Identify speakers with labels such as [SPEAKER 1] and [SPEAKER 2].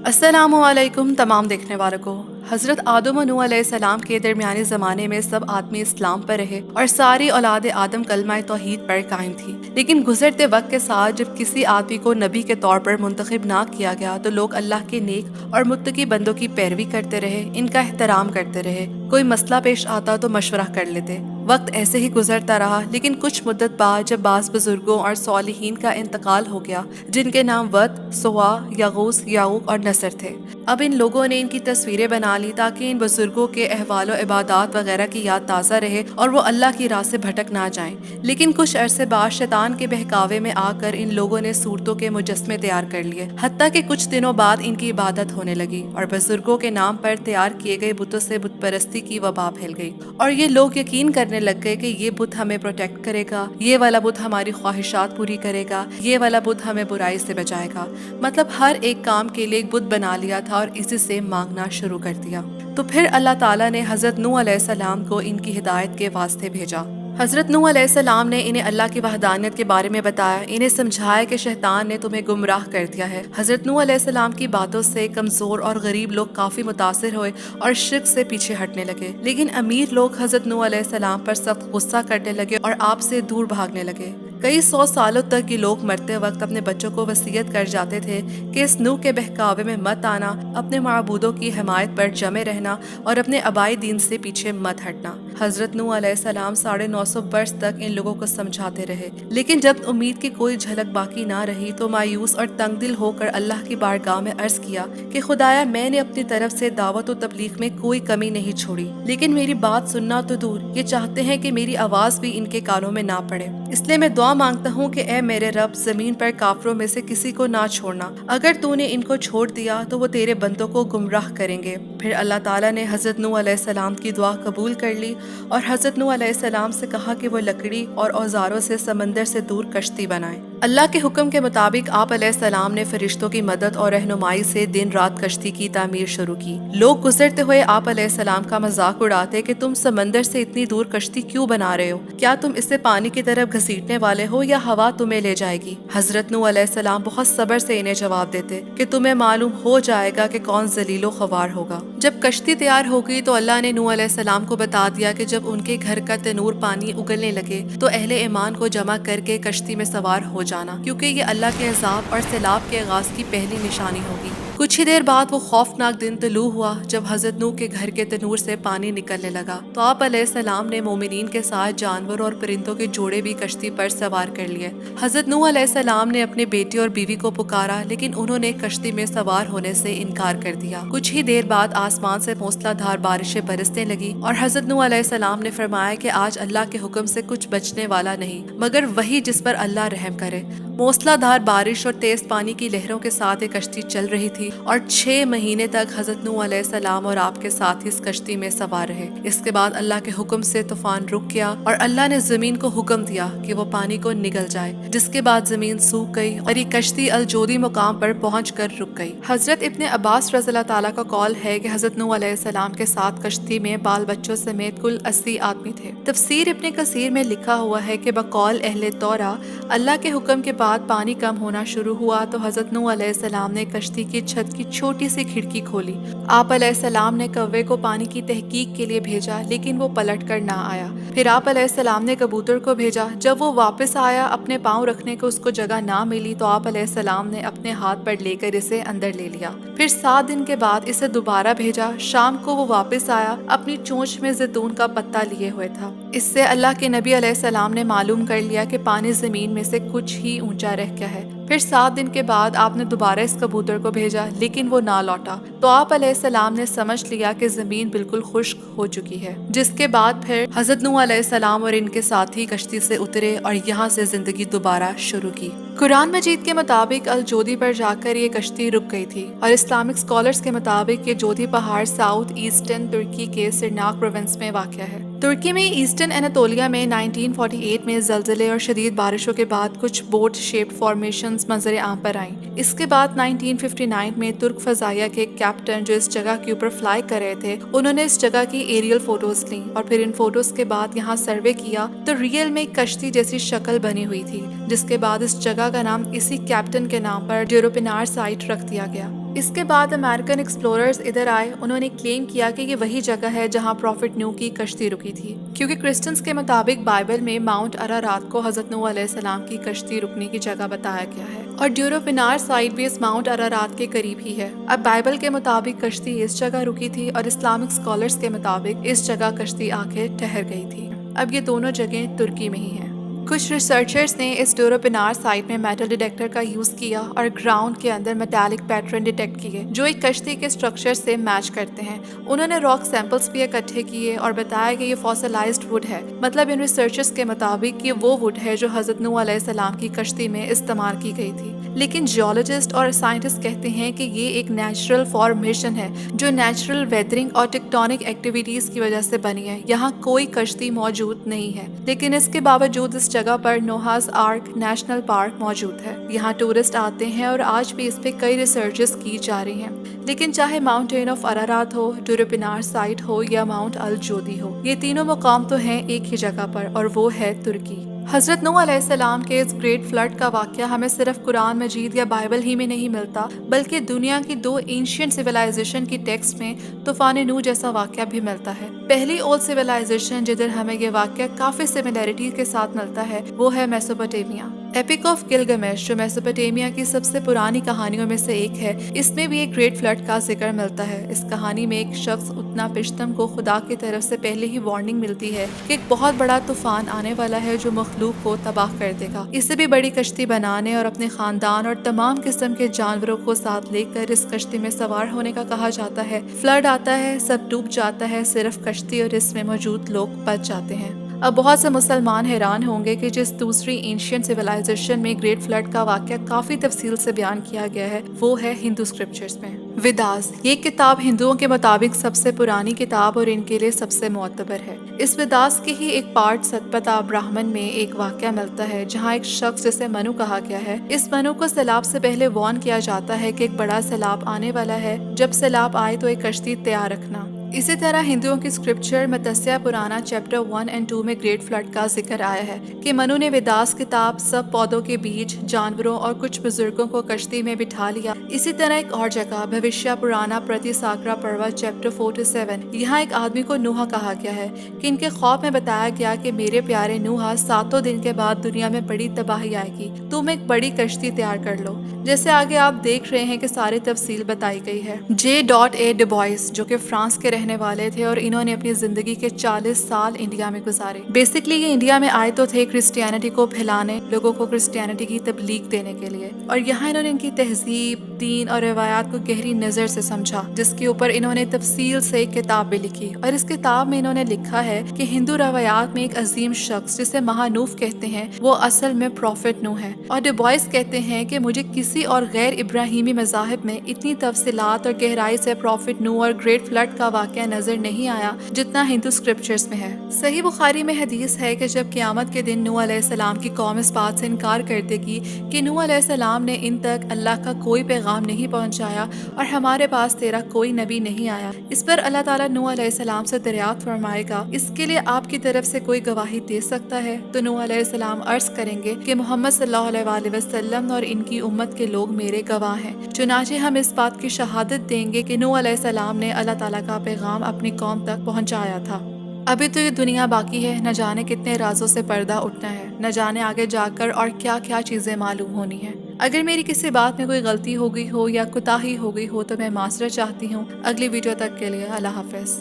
[SPEAKER 1] السلام علیکم تمام دیکھنے والوں کو۔ حضرت آدم و نوح علیہ السلام کے درمیانی زمانے میں سب آدمی اسلام پر رہے اور ساری اولاد آدم کلمہ توحید پر قائم تھی، لیکن گزرتے وقت کے ساتھ جب کسی آدمی کو نبی کے طور پر منتخب نہ کیا گیا تو لوگ اللہ کے نیک اور متقی بندوں کی پیروی کرتے رہے، ان کا احترام کرتے رہے، کوئی مسئلہ پیش آتا تو مشورہ کر لیتے۔ وقت ایسے ہی گزرتا رہا، لیکن کچھ مدت بعد جب بعض بزرگوں اور صالحین کا انتقال ہو گیا جن کے نام ود، سوا، یغوث، یعوق اور نصر تھے، اب ان لوگوں نے ان کی تصویریں بنا لی تاکہ ان بزرگوں کے احوال و عبادات وغیرہ کی یاد تازہ رہے اور وہ اللہ کی راہ سے بھٹک نہ جائیں۔ لیکن کچھ عرصے بعد شیطان کے بہکاوے میں آ کر ان لوگوں نے صورتوں کے مجسمے تیار کر لیے، حتیٰ کہ کچھ دنوں بعد ان کی عبادت ہونے لگی اور بزرگوں کے نام پر تیار کیے گئے بتوں سے بت پرستی کی وبا پھیل گئی، اور یہ لوگ یقین کرنے لگ گئے کہ یہ بت ہمیں پروٹیکٹ کرے گا، یہ والا بت ہماری خواہشات پوری کرے گا، یہ والا بت ہمیں برائی سے بچائے گا۔ مطلب ہر ایک کام کے لیے ایک بت بنا لیا تھا اور اسی سے مانگنا شروع کر دیا۔ تو پھر اللہ تعالیٰ نے حضرت نوح علیہ السلام کو ان کی ہدایت کے واسطے بھیجا۔ حضرت نوح علیہ السلام نے انہیں اللہ کی وحدانیت کے بارے میں بتایا، انہیں سمجھایا کہ شیطان نے تمہیں گمراہ کر دیا ہے۔ حضرت نوح علیہ السلام کی باتوں سے کمزور اور غریب لوگ کافی متاثر ہوئے اور شرک سے پیچھے ہٹنے لگے، لیکن امیر لوگ حضرت نوح علیہ السلام پر سخت غصہ کرنے لگے اور آپ سے دور بھاگنے لگے۔ کئی 100 سالوں تک یہ لوگ مرتے وقت اپنے بچوں کو وصیت کر جاتے تھے کہ اس نوح کے بہکاوے میں مت آنا، اپنے معبودوں کی حمایت پر جمے رہنا اور اپنے آبائی دین سے پیچھے مت ہٹنا۔ حضرت نوح علیہ السلام 950 برس تک ان لوگوں کو سمجھاتے رہے، لیکن جب امید کی کوئی جھلک باقی نہ رہی تو مایوس اور تنگ دل ہو کر اللہ کی بارگاہ میں عرض کیا کہ خدایا، میں نے اپنی طرف سے دعوت و تبلیغ میں کوئی کمی نہیں چھوڑی، لیکن میری بات سننا تو دور، یہ چاہتے ہیں کہ میری آواز بھی ان کے کانوں میں نہ پڑے، اس لیے میں دعا مانگتا ہوں کہ اے میرے رب، زمین پر کافروں میں سے کسی کو نہ چھوڑنا، اگر تو نے ان کو چھوڑ دیا تو وہ تیرے بندوں کو گمراہ کریں گے۔ پھر اللہ تعالیٰ نے حضرت نوح علیہ السلام کی دعا قبول کر لی اور حضرت نوح علیہ السلام سے کہا کہ وہ لکڑی اور اوزاروں سے سمندر سے دور کشتی بنائیں۔ اللہ کے حکم کے مطابق آپ علیہ السلام نے فرشتوں کی مدد اور رہنمائی سے دن رات کشتی کی تعمیر شروع کی۔ لوگ گزرتے ہوئے آپ علیہ السلام کا مذاق اڑاتے کہ تم سمندر سے اتنی دور کشتی کیوں بنا رہے ہو؟ کیا تم اسے پانی کی طرف گھسیٹنے والے ہو یا ہوا تمہیں لے جائے گی؟ حضرت نوح علیہ السلام بہت صبر سے انہیں جواب دیتے کہ تمہیں معلوم ہو جائے گا کہ کون ذلیل و خوار ہوگا۔ جب کشتی تیار ہو گئی تو اللہ نے نوح علیہ السلام کو بتا دیا کہ جب ان کے گھر کا تنور پانی اگلنے لگے تو اہل ایمان کو جمع کر کے کشتی میں سوار ہو جانا، کیونکہ یہ اللہ کے عذاب اور سیلاب کے آغاز کی پہلی نشانی ہوگی۔ کچھ ہی دیر بعد وہ خوفناک دن طلوع ہوا جب حضرت نوح کے گھر کے تنور سے پانی نکلنے لگا، تو آپ علیہ السلام نے مومنین کے ساتھ جانور اور پرندوں کے جوڑے بھی کشتی پر سوار کر لیے۔ حضرت نوح علیہ السلام نے اپنے بیٹے اور بیوی کو پکارا، لیکن انہوں نے کشتی میں سوار ہونے سے انکار کر دیا۔ کچھ ہی دیر بعد آسمان سے موسلا دھار بارشیں برسنے لگی اور حضرت نوح علیہ السلام نے فرمایا کہ آج اللہ کے حکم سے کچھ بچنے والا نہیں مگر وہی جس پر اللہ رحم کرے۔ موسلا دھار بارش اور تیز پانی کی لہروں کے ساتھ ایک کشتی چل رہی تھی اور 6 مہینے تک حضرت نوح علیہ السلام اور آپ کے ساتھ اس کشتی میں سوار رہے۔ اس کے بعد اللہ کے حکم سے طوفان رک گیا اور اللہ نے زمین کو حکم دیا کہ وہ پانی کو نگل جائے، جس کے بعد زمین سوکھ گئی اور یہ کشتی الجودی مقام پر پہنچ کر رک گئی۔ حضرت ابن عباس رضی اللہ تعالیٰ کا قول ہے کہ حضرت نوح علیہ السلام کے ساتھ کشتی میں بال بچوں سمیت کل 80 آدمی تھے۔ تفسیر ابن کثیر میں لکھا ہوا ہے کہ بقول اہل توراہ اللہ کے حکم کے بعد پانی کم ہونا شروع ہوا تو حضرت نوح علیہ السلام نے کشتی کی چھت کی چھوٹی سی کھڑکی کھولی۔ آپ علیہ السلام نے کوے کو پانی کی تحقیق کے لیے بھیجا، لیکن وہ پلٹ کر نہ آیا۔ پھر آپ علیہ السلام نے کبوتر کو بھیجا، جب وہ واپس آیا اپنے پاؤں رکھنے کو اس کو جگہ نہ ملی تو آپ علیہ السلام نے اپنے ہاتھ پر لے کر اسے اندر لے لیا۔ پھر 7 دن کے بعد اسے دوبارہ بھیجا، شام کو وہ واپس آیا، اپنی چونچ میں زیتون کا پتا لیے ہوئے تھا۔ اس سے اللہ کے نبی علیہ السلام نے معلوم کر لیا کہ پانی زمین میں سے کچھ ہی اونچا رہ گیا ہے۔ پھر 7 دن کے بعد آپ نے دوبارہ اس کبوتر کو بھیجا، لیکن وہ نہ لوٹا، تو آپ علیہ السلام نے سمجھ لیا کہ زمین بالکل خشک ہو چکی ہے، جس کے بعد پھر حضرت نوح علیہ السلام اور ان کے ساتھی کشتی سے اترے اور یہاں سے زندگی دوبارہ شروع کی۔ قرآن مجید کے مطابق الجودی پر جا کر یہ کشتی رک گئی تھی، اور اسلامک اسکالرز کے مطابق یہ جودھی پہاڑ ساؤتھ ایسٹرن ترکی کے سرناک پروونس میں واقع ہے۔ ترکی میں ایسٹرن اناطولیہ میں 1948 میں زلزلے اور شدید بارشوں کے بعد کچھ بوٹ شیپڈ فارمیشنز منظر عام پر آئیں۔ اس کے بعد 1959 میں ترک فضائیہ کے کیپٹن جو اس جگہ کے اوپر فلائی کر رہے تھے، انہوں نے اس جگہ کی ایریل فوٹوز لیں، اور پھر ان فوٹوز کے بعد یہاں سروے کیا تو ریئل میں ایک کشتی جیسی شکل بنی ہوئی تھی، جس کے بعد اس جگہ کا نام اسی کیپٹن کے نام پر ڈیروپینار سائٹ رکھ دیا گیا۔ اس کے بعد امریکن ایکسپلوررز ادھر آئے. انہوں نے کلیم کیا کہ یہ وہی جگہ ہے جہاں پروفٹ نوح کی کشتی رکی تھی، کیونکہ کرسچنز کے مطابق بائبل میں ماؤنٹ ارارات کو حضرت نوح علیہ السلام کی کشتی رکنے کی جگہ بتایا گیا ہے، اور ڈیوروپینار سائٹ بھی اس ماؤنٹ ارارات کے قریب ہی ہے. اب بائبل کے مطابق کشتی اس جگہ رکی تھی، اور اسلامک اسکالرز کے مطابق اس جگہ کشتی آ کے ٹھہر گئی تھی. اب یہ دونوں جگہیں ترکی میں ہی ہیں. کچھ ریسرچرز نے اس ڈیوروپینار سائٹ میں میٹل ڈیٹیکٹر کا یوز کیا اور گراؤنڈ کے اندر میٹالک پیٹرن ڈیٹیکٹ کیے جو ایک کشتی کے اسٹرکچر سے میچ کرتے ہیں. انہوں نے راک سیمپلز بھی اکٹھے کیے اور بتایا کہ یہ فوسلائزڈ ووڈ ہے. مطلب ان ریسرچرز کے مطابق یہ وہ ووڈ ہے جو حضرت نوح علیہ السلام کی کشتی میں استعمال کی گئی تھی. لیکن جیولوجسٹ اور سائنٹسٹ کہتے ہیں کہ یہ ایک نیچرل فارمیشن ہے جو نیچرل ویدرنگ اور ٹیکٹونک ایکٹیویٹیز کی وجہ سے بنی ہے. یہاں کوئی کشتی موجود نہیں ہے، لیکن اس کے باوجود اس جگہ پر نوحاز آرک نیشنل پارک موجود ہے. یہاں ٹورسٹ آتے ہیں اور آج بھی اس پہ کئی ریسرچز کی جا رہی ہیں. لیکن چاہے ماؤنٹین آف ارارات ہو، ڈیوروپینار سائٹ ہو یا ماؤنٹ الجودی ہو، یہ تینوں مقام تو ہیں ایک ہی جگہ پر، اور وہ ہے ترکی. حضرت نوح علیہ السلام کے اس گریٹ فلڈ کا واقعہ ہمیں صرف قرآن مجید یا بائبل ہی میں نہیں ملتا، بلکہ دنیا کی 2 اینشینٹ سویلائزیشن کی ٹیکسٹ میں طوفان نوح جیسا واقعہ بھی ملتا ہے. پہلی اولڈ سویلائزیشن جدھر ہمیں یہ واقعہ کافی سملیرٹی کے ساتھ ملتا ہے وہ ہے میسوپوٹیمیا. ایپک آف گلگمیش جو میسوپوٹیمیا کی سب سے پرانی کہانیوں میں سے ایک ہے، اس میں بھی ایک گریٹ فلڈ کا ذکر ملتا ہے. اس کہانی میں ایک شخص اتنا پشتم کو خدا کی طرف سے پہلے ہی وارننگ ملتی ہے کہ ایک بہت بڑا طوفان آنے والا ہے جو مخلوق کو تباہ کر دے گا. اسے بھی بڑی کشتی بنانے اور اپنے خاندان اور تمام قسم کے جانوروں کو ساتھ لے کر اس کشتی میں سوار ہونے کا کہا جاتا ہے. فلڈ آتا ہے، سب ڈوب جاتا ہے، صرف کشتی اور اس میں موجود لوگ بچ جاتے ہیں. اب بہت سے مسلمان حیران ہوں گے کہ جس دوسری اینشینٹ سویلائزیشن میں گریٹ فلڈ کا واقعہ کافی تفصیل سے بیان کیا گیا ہے وہ ہے ہندو اسکرپچرز میں. ویداس یہ کتاب ہندوؤں کے مطابق سب سے پرانی کتاب اور ان کے لیے سب سے معتبر ہے. اس ویداس کے ہی ایک پارٹ ستپتا برہمن میں ایک واقعہ ملتا ہے جہاں ایک شخص جسے منو کہا گیا ہے، اس منو کو سیلاب سے پہلے وارن کیا جاتا ہے کہ ایک بڑا سیلاب آنے والا ہے، جب سیلاب آئے تو ایک کشتی تیار رکھنا. اسی طرح ہندوؤں کی اسکرپچر متسیہ پرانا چیپٹر 1 اور 2 میں گریٹ فلڈ کا ذکر آیا ہے کہ منو نے ویداس کتاب سب پودوں کے بیج، جانوروں اور کچھ بزرگوں کو کشتی میں بٹھا لیا. اسی طرح ایک اور جگہ بھوشیہ پرانا پرتی ساکرا پروت چیپٹر 47، یہاں ایک آدمی کو نوح کہا گیا ہے کہ ان کے خواب میں بتایا گیا کہ میرے پیارے نوح 7 دن کے بعد دنیا میں بڑی تباہی آئے گی، تم ایک بڑی کشتی تیار کر لو. جیسے آگے آپ دیکھ رہے ہیں کہ ساری تفصیل بتائی گئی ہے. J.A. ڈوبوائس جو کہ فرانس کے رہنے والے تھے اور انہوں نے اپنی زندگی کے 40 سال انڈیا میں گزارے. بیسکلی یہ انڈیا میں آئے تو تھے کرسچینٹی کو پھیلانے، لوگوں کو کرسچینٹی کی تبلیغ دینے کے لیے، اور یہاں انہوں نے ان کی تہذیب، دین اور روایات کو گہری نظر سے سمجھا، جس کے اوپر انہوں نے تفصیل سے ایک کتاب بھی لکھی. اور اس کتاب میں انہوں نے لکھا ہے کہ ہندو روایات میں ایک عظیم شخص جسے مہانوف کہتے ہیں وہ اصل میں پروفٹ نوح ہے. اور ڈوبوائس کہتے ہیں کہ مجھے کسی اور غیر ابراہیمی مذاہب میں اتنی تفصیلات اور گہرائی سے پروفٹ نوح اور گریٹ فلڈ کا واقعہ نظر نہیں آیا جتنا ہندو اسکرپچرز میں ہے. صحیح بخاری میں حدیث ہے کہ جب قیامت کے دن نوح علیہ السلام کی قوم اس بات سے انکار کر دے گی کہ نوح علیہ السلام نے ان تک اللہ کا کوئی پیغام نہیں پہنچایا اور ہمارے پاس تیرا کوئی نبی نہیں آیا، اس پر اللہ تعالیٰ نوح علیہ السلام سے دریافت فرمائے گا اس کے لیے آپ کی طرف سے کوئی گواہی دے سکتا ہے؟ تو نوح علیہ السلام عرض کریں گے کہ محمد صلی اللہ علیہ وآلہ وسلم اور ان کی امت کے لوگ میرے گواہ ہیں. چنانچہ ہم اس بات کی شہادت دیں گے کہ نوح علیہ السلام نے اللہ تعالیٰ کا پیغام اپنی قوم تک پہنچایا تھا. ابھی تو یہ دنیا باقی ہے، نہ جانے کتنے رازوں سے پردہ اٹھنا ہے، نہ جانے آگے جا کر اور کیا کیا چیزیں معلوم ہونی ہیں. اگر میری کسی بات میں کوئی غلطی ہو گئی ہو یا کوتاہی ہو گئی ہو تو میں معذرت چاہتی ہوں. اگلی ویڈیو تک کے لیے اللہ حافظ.